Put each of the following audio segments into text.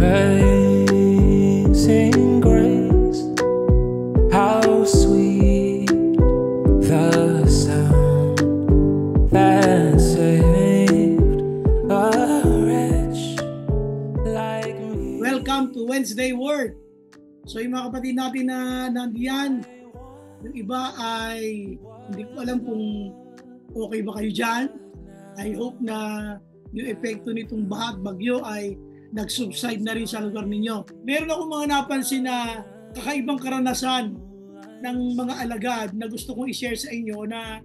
Amazing grace, how sweet the sound that saved a wretch like me. Welcome to Wednesday Word. So yung mga kapatid natin na nandiyan, yung iba ay hindi ko alam kung okay ba kayo dyan. I hope na yung epekto nitong baha at bagyo ay nag-subside na rin sa lugar ninyo. Meron akong mga napansin na kakaibang karanasan ng mga alagad na gusto kong i-share sa inyo na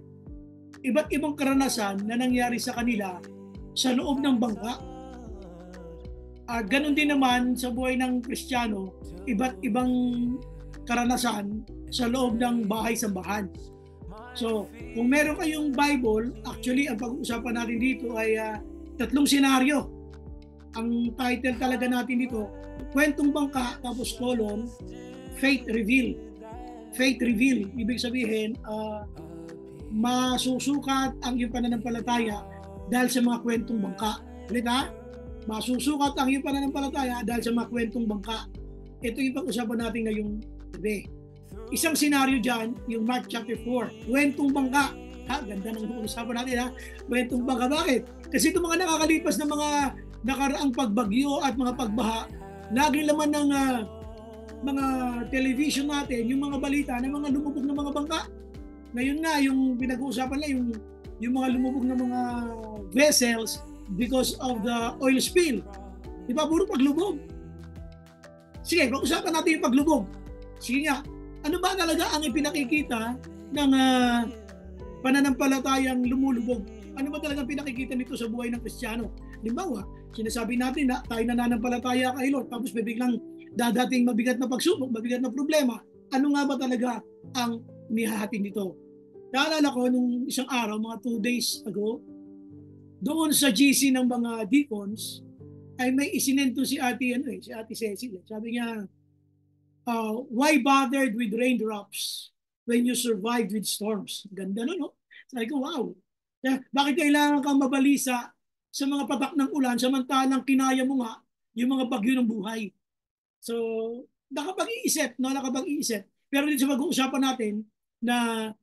iba't ibang karanasan na nangyari sa kanila sa loob ng bangka. Ganon din naman sa buhay ng Kristiyano, iba't ibang karanasan sa loob ng bahay-sambahan. So, kung meron kayong Bible, actually, ang pag-uusapan natin dito ay tatlong senaryo. Ang title talaga natin dito, Kwentong Bangka, tapos colon, Faith Reveal. Faith Reveal, ibig sabihin, masusukat ang iyong pananampalataya dahil sa mga kwentong bangka. Ulit ha? Masusukat ang iyong pananampalataya dahil sa mga kwentong bangka. Ito yung pag-usapan natin ngayong gabi. Isang senaryo dyan, yung Mark chapter 4, kwentong bangka. Ganda ng usapan natin ha. Kwentong bangka. Bakit? Kasi itong mga nakakalipas na mga nakaraang pagbagyo at mga pagbaha, lagi laman ng mga television natin, yung mga balita ng mga lumubog na mga bangka. Ngayon nga, yung pinag-uusapan na yung mga lumubog na mga vessels because of the oil spill. Di ba? Puro paglubog. Sige, pag-usapan natin yung paglubog. Sige nga, ano ba talaga ang ipinakikita ng pananampalatayang lumulubog? Ano ba talaga pinakikita nito sa buhay ng Kristiyano? Halimbawa, sinasabi natin na tayo nananampalataya kay Lord, tapos biglang dadating mabigat na pagsubok, mabigat na problema. Ano nga ba talaga ang nihahatid nito? Naalala ko nung isang araw, mga 2 days ago, doon sa GC ng mga deacons, ay may isinento si Ate Cecil. Sabi niya, why bothered with raindrops when you survived with storms? Ganda no? Sabi ko, wow. Bakit kailangan kang mabalisa sa mga patak ng ulan samantalang kinaya mo nga yung mga bagyo ng buhay? So, nakapag-iisip. Pero dito sa pag-uusapan natin na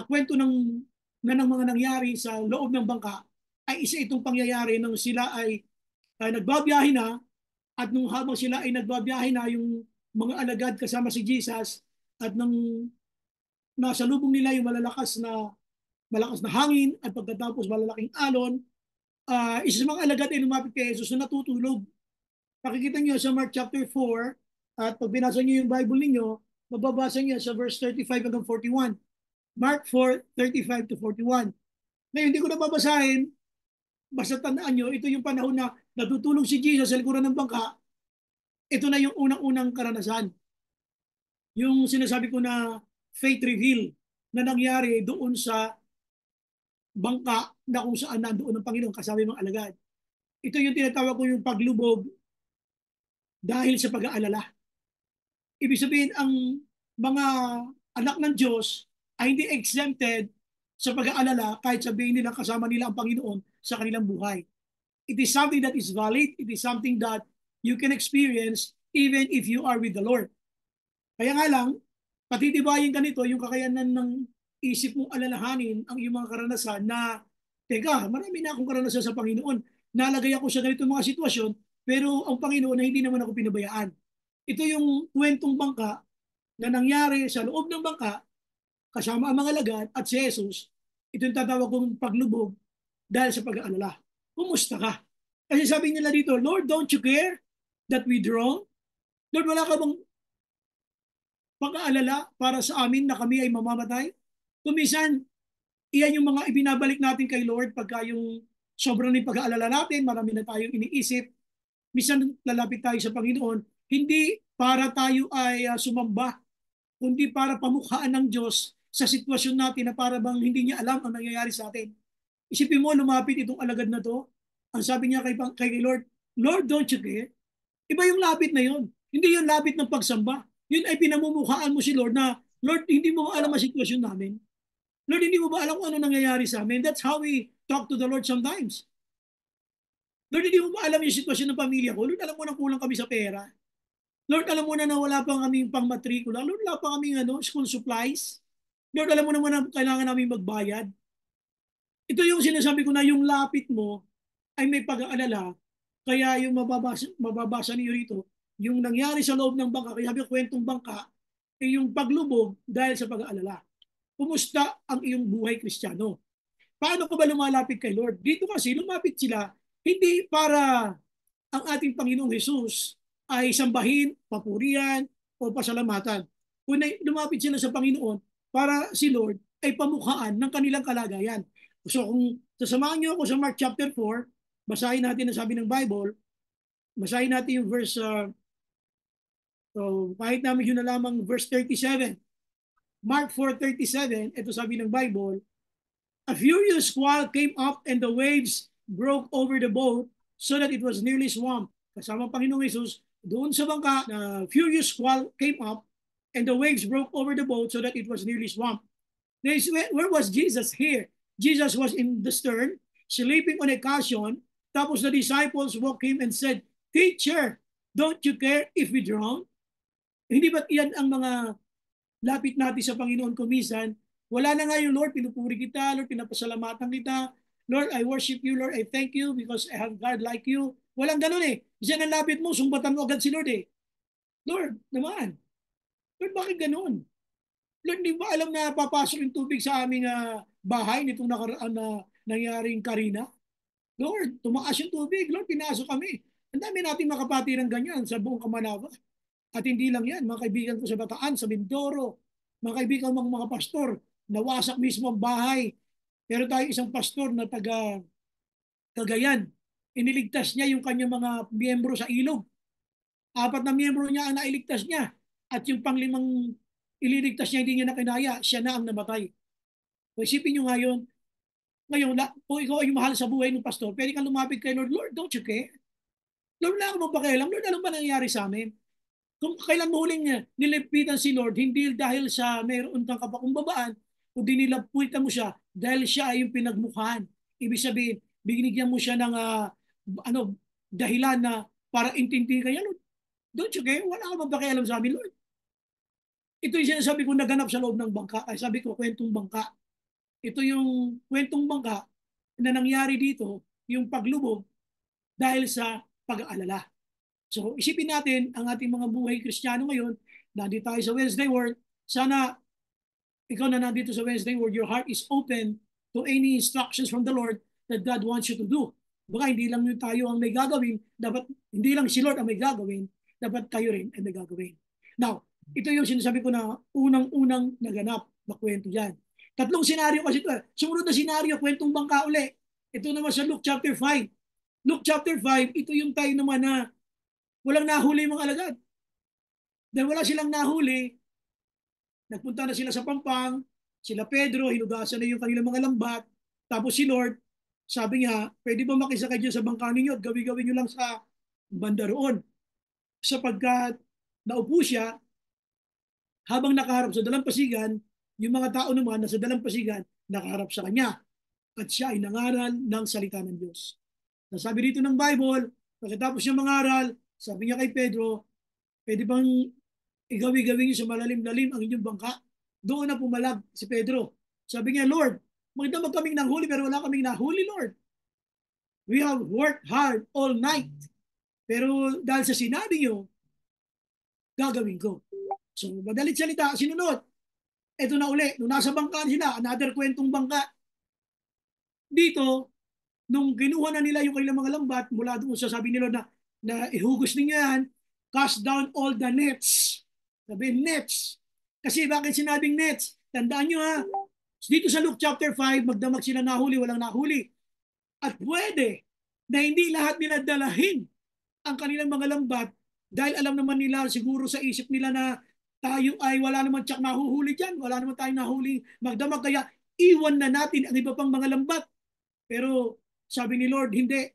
kwento ng mga nangyari sa loob ng bangka ay isa itong pangyayari nung sila ay nagbabiyahe na at nung habang sila ay nagbabiyahe na yung mga alagad kasama si Jesus at nang nasa lubong nila yung malakas na hangin at pagkatapos malalaking alon, isa sa mga alagad ay lumapit kay Jesus na natutulog. Pakikita niyo sa Mark chapter 4 at pag binasa niyo yung Bible niyo, mababasa niyo sa verse 35 hanggang 41. Mark 4:35 to 41. Ngayon, hindi ko na babasahin. Basta tandaan nyo, ito yung panahon na natutulog si Jesus sa likuran ng bangka. Ito na yung unang-unang karanasan. Yung sinasabi ko na faith reveal na nangyari doon sa bangka na kung saan nandoon ang Panginoon kasama yung mga alagad. Ito yung tinatawag ko yung paglubog dahil sa pag-aalala. Ibig sabihin, ang mga anak ng Diyos ay hindi exempted sa pag-aalala kahit sabihin nila kasama nila ang Panginoon sa kanilang buhay. It is something that is valid. It is something that you can experience even if you are with the Lord. Kaya nga lang, patitibayin ka nito yung kakayanan ng isip mong alalahanin ang iyong mga karanasan na, teka, marami na akong karanasan sa Panginoon. Nalagay ako sa ganitong mga sitwasyon, pero ang Panginoon ay hindi naman ako pinabayaan. Ito yung kwentong bangka na nangyari sa loob ng bangka kasama ang mga alagad at si Jesus. Ito yung tatawag kong paglubog dahil sa pag-aalala. Kumusta ka? Kasi sabi nila dito, Lord, don't you care that we drown? Lord, wala ka bang pag-aalala para sa amin na kami ay mamamatay? Kumisan, iyan yung mga ibinabalik natin kay Lord pagka yung sobrang ng pag-aalala natin, marami na tayong iniisip. Minsan lalapit tayo sa Panginoon, hindi para tayo ay sumamba, kundi para pamukhaan ng Diyos sa sitwasyon natin na para bang hindi niya alam ang nangyayari sa atin. Isipin mo, lumapit itong alagad na to. Ang sabi niya kay Lord, Lord, don't you care? Iba yung lapit na yun. Hindi yung lapit ng pagsamba. Yun ay pinamumukhaan mo si Lord na, Lord, hindi mo alam ang sitwasyon namin. Lord, hindi mo ba alam kung ano nangyayari sa amin? That's how we talk to the Lord sometimes. Lord, hindi mo ba alam yung sitwasyon ng pamilya ko? Lord, alam mo na kulang kami sa pera. Lord, alam mo na wala pa kaming pang matrikula. Lord, wala pa kaming school supplies. Lord, alam mo naman na kailangan namin magbayad. Ito yung sinasabi ko na yung lapit mo ay may pag-aalala. Kaya yung mababasa niyo rito, yung nangyari sa loob ng bangka, kaya sabi ko kwentong bangka, ay yung paglubog dahil sa pag-aalala. Kumusta ang iyong buhay Kristiyano? Paano ko ba lumalapit kay Lord? Dito kasi lumapit sila hindi para ang ating Panginoong Jesus ay sambahin, papurihan, o pasalamatan. Kundi lumapit sila sa Panginoon para si Lord ay pamukhaan ng kanilang kalagayan. So kung sasamahan niyo ako sa Mark chapter 4, basahin natin ang sabi ng Bible, basahin natin yung verse, so kahit namin yun na lamang verse 37. Mark 4:37, ito sabi ng Bible, a furious squall came up and the waves broke over the boat so that it was nearly swamped. Kasama ang Panginoong Jesus, doon sa bangka, the furious squall came up and the waves broke over the boat so that it was nearly swamped. Where was Jesus here? Jesus was in the stern, sleeping on a cushion. Tapos the disciples woke him and said, Teacher, don't you care if we drown? Hindi ba't iyan ang mga lapit natin sa Panginoon kumisan? Wala na nga yung Lord, pinupuri kita, Lord, pinapasalamatan kita. Lord, I worship you, Lord, I thank you because I have God like you. Walang ganun eh. Isa ng lapit mo, sumbatan mo agad si Lord eh. Lord, naman. Lord, bakit ganun? Lord, di ba alam na papasok yung tubig sa aming bahay nitong nakaraan na nangyaring Karina? Lord, tumaas yung tubig. Lord, pinasok kami. Ang dami natin makapatirang ganyan sa buong Kamanava. At hindi lang yan, mga kaibigan ko sa Bataan, sa Mindoro, mga kaibigan mga pastor, nawasak mismo ang bahay. Pero tayo isang pastor na taga Cagayan, iniligtas niya yung kanyang mga miyembro sa ilog. 4 na miyembro niya ang nailigtas niya. At yung panglimang ililigtas niya, hindi niya nakinaya, siya na ang namatay. So isipin niyo ngayon, kung ikaw ay mahal sa buhay ng pastor, pwede kang lumapit kay Lord, Lord, don't you care? Lord, wala akong mapakialam. Lord, ano ba nangyayari sa amin? Kung kailan mo huling nilipitan si Lord, hindi dahil sa mayroon kang kapakumbabaan, kundi nilapitan mo siya dahil siya ay yung pinagmukhaan. Ibig sabihin, binigyan mo siya ng dahilan na para intindihin kanya, Lord, don't you care? Wala akong mapakialam sa amin, Lord. Ito yung sinasabi ko naganap sa loob ng bangka. Ay sabi ko, kwentong bangka. Ito yung kwentong bangka na nangyari dito, yung paglubog dahil sa pag-aalala. So isipin natin ang ating mga buhay Kristiyano ngayon. Nandito tayo sa Wednesday Word. Sana ikaw na nandito sa Wednesday Word, your heart is open to any instructions from the Lord that God wants you to do. Baka hindi lang tayo ang may gagawin, dapat hindi lang si Lord ang may gagawin, dapat kayo rin ang may gagawin. Now, ito yung sinasabi ko na unang-unang naganap na kwento dyan. 3 senaryo kasi ito. Sumunod na senaryo, kwentong bangka uli. Ito naman sa Luke chapter 5. Luke chapter 5, ito yung tayo naman na walang nahuli mga alagad. Dahil wala silang nahuli, nagpunta na sila sa Pampang, sila Pedro, hinugasan na yung kanilang mga lambat, tapos si Lord, sabi niya, pwede ba makisakay dyan sa bangka ninyo at gawin nyo lang sa banda roon. Sapagkat naupo siya, habang nakaharap sa dalampasigan, yung mga tao naman na sa dalampasigan, nakaharap sa kanya. At siya ay nangaral ng salita ng Diyos. Nasabi dito ng Bible, pagkatapos niya mangaral, sabi niya kay Pedro, pwede bang igawi-gawin niyo sa malalim-lalim ang inyong bangka? Doon na pumalag si Pedro. Sabi niya, Lord, magdamag kaming nahuli pero wala kaming nahuli, Lord. We have worked hard all night. Pero dahil sa sinabi niyo, gagawin ko. So, madalit salita, sinunod. Ito na uli, nung nasa bangka sila, another kwentong bangka. Dito, nung kinuha na nila yung kanilang mga lambat, mula doon sa sabi nila na ihugos ninyo yan, cast down all the nets. Sabi, nets. Kasi bakit sinabing nets? Tandaan nyo ha, dito sa Luke chapter 5, magdamag sila nahuli, walang nahuli. At pwede na hindi lahat nila dalahin ang kanilang mga lambat dahil alam naman nila, siguro sa isip nila na tayo ay wala naman tsak nahuhuli dyan, wala naman tayong nahuli magdamag, kaya iwan na natin ang iba pang mga lambat. Pero sabi ni Lord, hindi.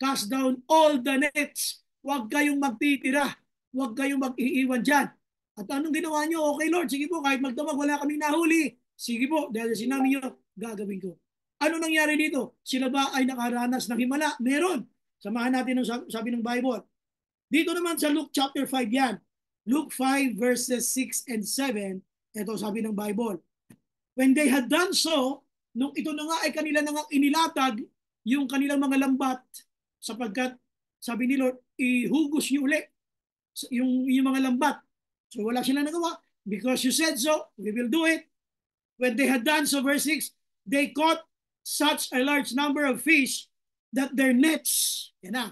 Cast down all the nets. Huwag kayong magtitira. Huwag kayong mag-iiwan dyan. At anong ginawa nyo? Okay Lord, sige po, kahit magdamag wala kaming nahuli. Sige po, dahil sinabi nyo, gagawin ko. Ano nangyari dito? Sila ba ay nakaranas ng himala? Meron. Samahan natin ang sabi ng Bible. Dito naman sa Luke chapter 5 yan. Luke 5 verses 6 and 7. Ito sabi ng Bible. When they had done so, nung ito na nga ay kanila na nga inilatag yung kanilang mga lambat sapagkat sabi ni Lord, ihugos niyo uli yung mga lambat. So wala silang nagawa. Because you said so, we will do it. When they had done so, verse 6, they caught such a large number of fish that their nets, yan na,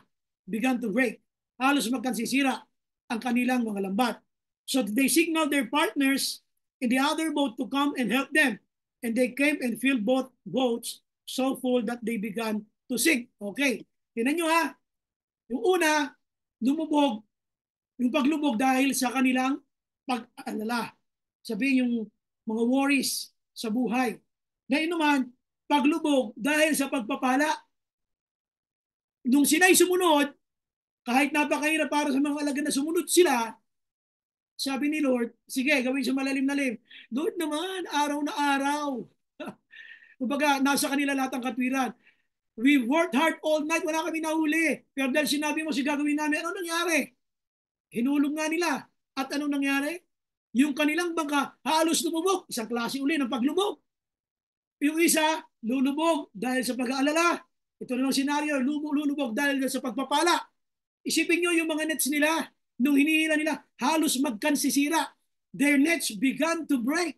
began to break. Halos magkansisira ang kanilang mga lambat. So they signaled their partners in the other boat to come and help them. And they came and filled both boats so full that they began to sink. Okay, tingnan nyo ha. Yung una, lumubog, yung paglubog dahil sa kanilang pag-alala. Sabihin yung mga worries sa buhay. Ngayon naman, paglubog dahil sa pagpapala. Nung sila'y sumunod, kahit napakahirap para sa mga alagad na sumunod sila, sabi ni Lord, sige, gawin siya malalim-lalim. Lord naman, araw na araw. Kumbaga, nasa kanila lahat ang katwiran. We worked hard all night, wala kami nahuli. Pero dahil sinabi mo, gagawin namin, ano nangyari? Hinulog nga nila. At anong nangyari? Yung kanilang bangka, halos lumubog. Isang klase uli ng paglubog. Yung isa, lulubog dahil sa pag-aalala. Ito na ang senaryo, lulubog dahil sa pagpapala. Isipin nyo yung mga nets nila, nung hinihila nila, halos magkansisira. Their nets began to break.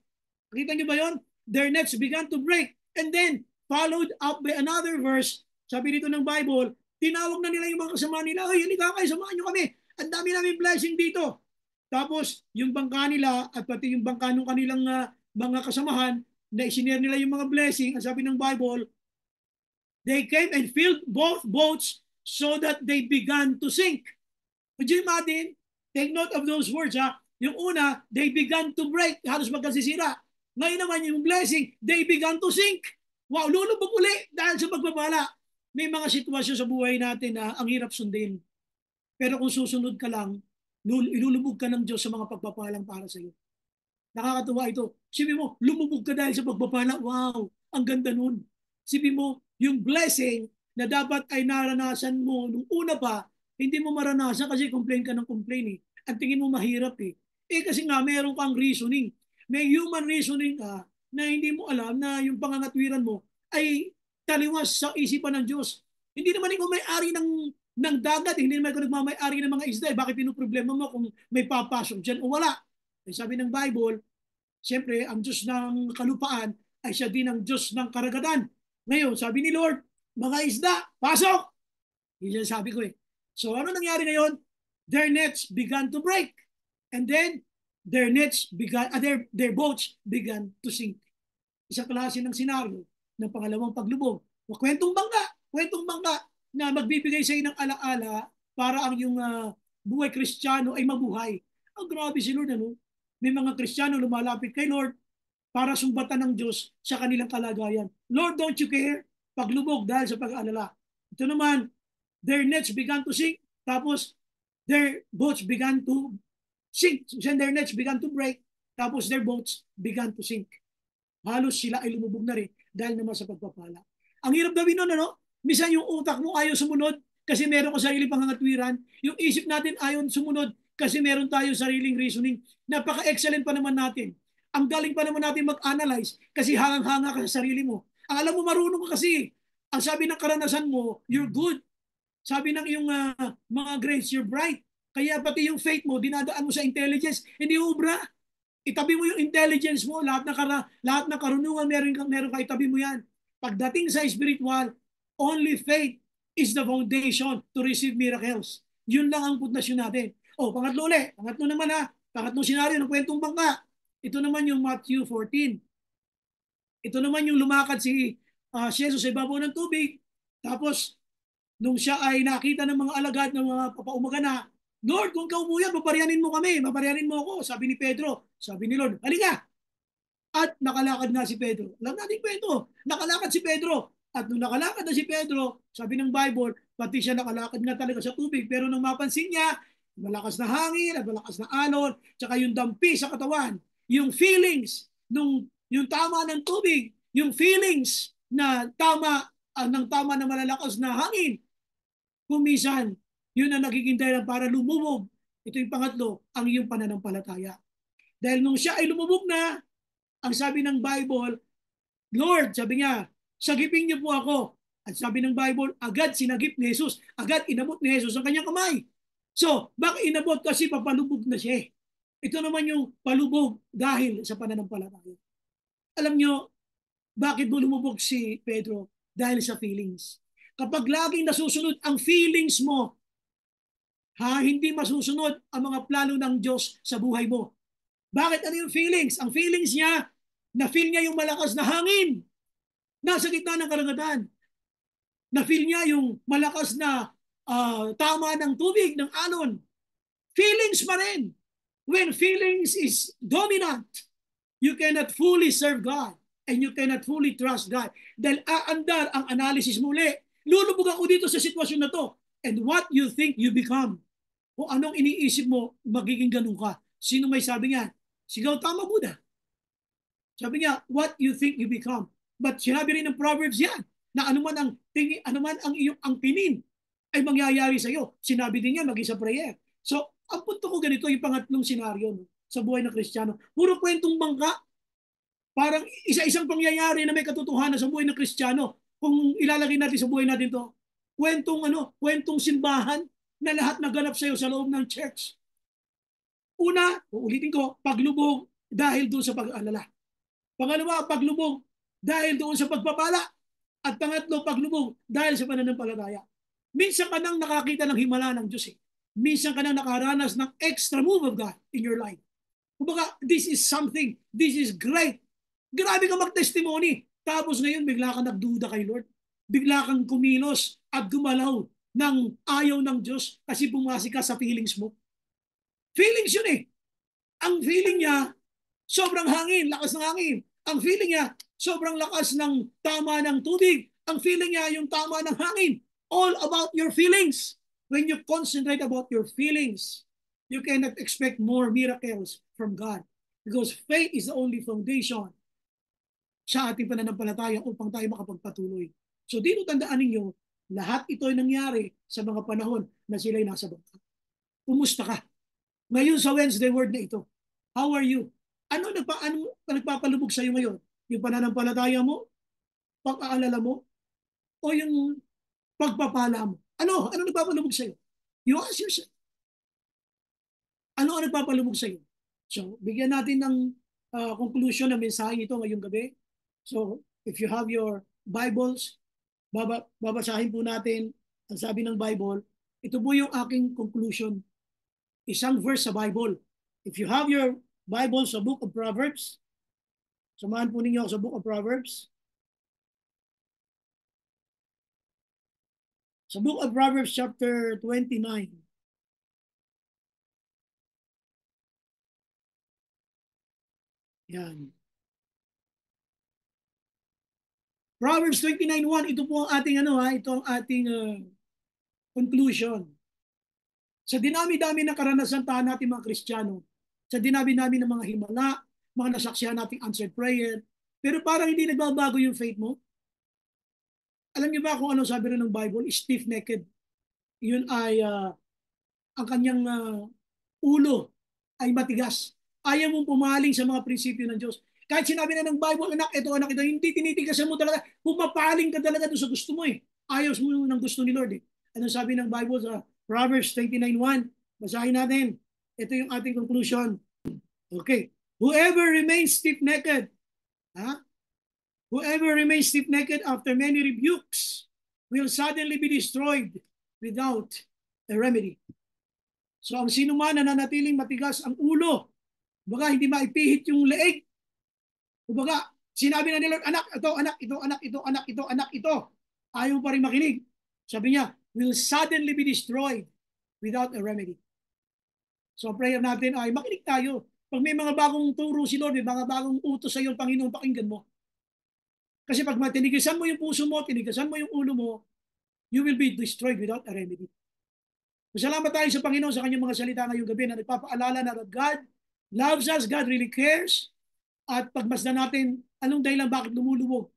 Nakita nyo ba yun? Their nets began to break. And then, followed up by another verse, sabi dito ng Bible, tinawag na nila yung mga kasama nila, ay, halika kayo, samahan nyo kami. Ang dami namin blessing dito. Tapos, yung bangka nila, at pati yung bangka ng kanilang mga kasamahan, na isinare nila yung mga blessing, ang sabi ng Bible, they came and filled both boats so that they began to sink. Would you imagine? Take note of those words, ha? Yung una, they began to break, halos magkasisira. Ngayon naman yung blessing, they began to sink. Wow, lulubog uli dahil sa pagbabala. May mga sitwasyon sa buhay natin na ang hirap sundin. Pero kung susunod ka lang, ilulubog ka ng Diyos sa mga pagpapalang para sa iyo. Nakakatuwa ito. Sabi mo, lumubog ka dahil sa pagpapala. Wow, ang ganda nun. Sabi mo, yung blessing na dapat ay naranasan mo nung una pa, hindi mo maranasan kasi complain ka ng complain eh. Ang tingin mo mahirap eh. Eh kasi nga meron kang reasoning. May human reasoning ka na hindi mo alam na yung pangangatwiran mo ay taliwas sa isipan ng Diyos. Hindi naman ikaw may-ari ng dagat, hindi naman ikaw nagmamay-ari ng mga isda. Bakit pinoproblema mo kung may papasok dyan o wala? Eh, sabi ng Bible, siyempre, ang Diyos ng kalupaan ay siya din ang Diyos ng karagatan. Ngayon, sabi ni Lord, mga isda, pasok! Yan sabi ko eh. So ano nangyari ngayon? Their nets began to break. And then, their boats began to sink. Isang klase ng senaryo ng pangalawang paglubog. Kwentong bangka na magbibigay sa iyo ng alaala para ang yung buhay Kristiyano ay mabuhay. Ang grabe si Lord, ano? May mga Kristiyano lumalapit kay Lord para sumbatan ng Diyos sa kanilang kalagayan. Lord, don't you care? Paglubog dahil sa pag-aalala. Ito naman, their nets began to sink, tapos their boats began to sink. Then their nets began to break, tapos their boats began to sink. Halos sila ay lumubog na rin dahil naman sa pagpapala. Ang hirap gawin nun, ano? Minsan yung utak mo ayaw sumunod kasi meron ka sarili pangangatwiran. Yung isip natin ayaw sumunod kasi meron tayo sariling reasoning. Napaka-excellent pa naman natin. Ang galing pa naman natin mag-analyze kasi hangang-hanga ka sa sarili mo. Ang alam mo, marunong ka kasi. Ang sabi ng karanasan mo, you're good. Sabi ng iyong mga grades, you're bright. Kaya pati yung faith mo, dinadaan mo sa intelligence, hindi ubra. Itabi mo yung intelligence mo, lahat ng karunungan meron ka, itabi mo yan. Pagdating sa spiritual, only faith is the foundation to receive miracles. Yun lang ang pundasyon natin. Pangatlo ulit. Pangatlo naman pangatlong senaryo ng kwentong bangka. Ito naman yung Matthew 14. Ito naman yung lumakad si Jesus sa ibabaw ng tubig. Tapos, nung siya ay nakita ng mga alagad ng mga papaumaga na, Lord, kung ikaw po yan, maparianin mo kami, maparianin mo ako. Sabi ni Pedro, sabi ni Lord, halika. At nakalakad na si Pedro. Alam natin kwento, nakalakad si Pedro. At nung nakalakad na si Pedro, sabi ng Bible, pati siya nakalakad nga talaga sa tubig. Pero nung mapansin niya, malakas na hangin at malakas na alon, tsaka yung dampi sa katawan, yung feelings, yung tama ng tubig, yung feelings na tama na malalakas na hangin. Kung minsan, yun ang nagiging dahilan para lumubog. Ito yung pangatlo, ang iyong pananampalataya. Dahil nung siya ay lumubog na, ang sabi ng Bible, Lord, sabi niya, sagipin niyo po ako. At sabi ng Bible, agad sinagip ni Jesus, agad inabot ni Jesus ang kanyang kamay. So, bakit inabot? Kasi papalubog na siya. Ito naman yung palubog dahil sa pananampalataya. Alam niyo, bakit lumubog si Pedro? Dahil sa feelings. Kapag laging nasusunod ang feelings mo, hindi masusunod ang mga plano ng Diyos sa buhay mo. Bakit? Ano yung feelings? Ang feelings niya, na-feel niya yung malakas na hangin. Nasa gitna ng karagatan. Na-feel niya yung malakas na tama ng tubig, ng alon. Feelings pa rin. When feelings is dominant, you cannot fully serve God and you cannot fully trust God. Dahil aandar ang analysis muli. Lulubog ako dito sa sitwasyon na to. And what you think you become. Kung anong iniisip mo, magiging ganun ka. Sino may sabi niya? Si Gautama Buddha. Sabi niya, what you think you become. But sinabi rin ng Proverbs yan, na anuman ang tingin, anuman ang iyong angkinin ay mangyayari sa iyo. Sinabi din niya, mag-isa prayer. So, ang punto ko ganito, yung pangatlong senaryo sa buhay ng Kristiyano. Puro kwentong bangka. Parang isa-isang pangyayari na may katotohanan sa buhay ng Kristiyano. Kung ilalagay natin sa buhay natin to, kwentong simbahan na lahat naganap sa iyo sa loob ng church. Una, uulitin ko, paglubog dahil doon sa pag-aalala. Pangalawa, paglubog dahil doon sa pagpapala. At pangatlo, paglubog dahil sa pananampalataya. Minsan ka nang nakakita ng himala ng Diyos. Minsan ka nang nakaranas ng extra move of God in your life. Kumbaga, this is something, this is great. Grabe ka mag-testimony. Tapos ngayon, bigla ka nagduda kay Lord. Bigla kang kumilos at gumalaw ng ayaw ng Diyos kasi pumasi ka sa feelings mo. Feelings yun eh. Ang feeling niya, sobrang hangin, lakas ng hangin. Ang feeling niya, sobrang lakas ng tama ng tubig. Ang feeling niya, yung tama ng hangin. All about your feelings. When you concentrate about your feelings, you cannot expect more miracles from God. Because faith is the only foundation sa ating pananampalataya upang tayo makapagpatuloy. So dito tandaan ninyo, lahat ito ay nangyari sa mga panahon na sila'y nasa bangka. Kumusta ka? Ngayon sa Wednesday word na ito, how are you? Ano nagpapalubog sa iyo ngayon? Yung pananampalataya mo? Pag-aalala mo? O yung pagpapala mo? Ano nagpapalubog sa iyo? You ask yourself. Ano ang nagpapalubog sa iyo? So, bigyan natin ng conclusion na mensahe ito ngayong gabi. So, if you have your Bibles, babasahin po natin ang sabi ng Bible. Ito po yung aking conclusion. Isang verse sa Bible. If you have your Bible sa Book of Proverbs, samahan po ninyo ako sa Book of Proverbs. Sa Book of Proverbs chapter 29. Yan. Proverbs 29:1, ito po ang ating ito ang ating conclusion. Sa dinami-dami ng karanasan tahan natin mga Kristiyano, sa dinami-dami ng mga himala, mga nasaksihan nating answered prayer, pero parang hindi nagbabago yung faith mo. Alam niyo ba kung ano sabi rin ng Bible? Stiff-necked. Yun ay ang kanyang ulo ay matigas. Ayaw mong pumaling sa mga prinsipyo ng Diyos. Kahit sinabi na ng Bible, anak, ito, hindi tinitigasan mo talaga. Pumapaling ka talaga doon sa gusto mo eh. Ayaw mo ng gusto ni Lord eh. Anong sabi ng Bible sa Proverbs 29:1? Basahin natin. Ito yung ating conclusion. Okay. Whoever remains stiff-necked, whoever remains stiff-necked after many rebukes will suddenly be destroyed without a remedy. So ang sino man na nanatiling matigas ang ulo, baga hindi maipihit yung leeg, baga sinabi na ni Lord, anak, ito, anak, ito, anak, ito, anak, ito, anak, ito, ayaw pa rin makinig. Sabi niya, will suddenly be destroyed without a remedy. So prayer natin ay makinig tayo. Pag may mga bagong turo si Lord, may mga bagong utos sa iyo, Panginoon, pakinggan mo. Kasi pag tinigasan mo yung puso mo, tinigasan mo yung ulo mo, you will be destroyed without a remedy. Masalamat tayo sa Panginoon sa kanyang mga salita ngayong gabi na nagpapaalala na God loves us, God really cares. At pagmasdan natin, anong dahilan bakit lumulubog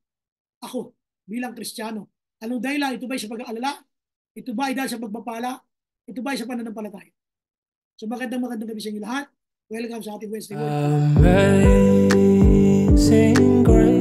ako bilang Kristiyano? Anong dahilan? Ito ba sa pag-aalala? Ito ba ay dahil sa pagpapala? Ito ba ay sa pananampalataya? So magandang gabi sa inyo lahat. Welcome sa ating Wednesday Word. Amazing grace.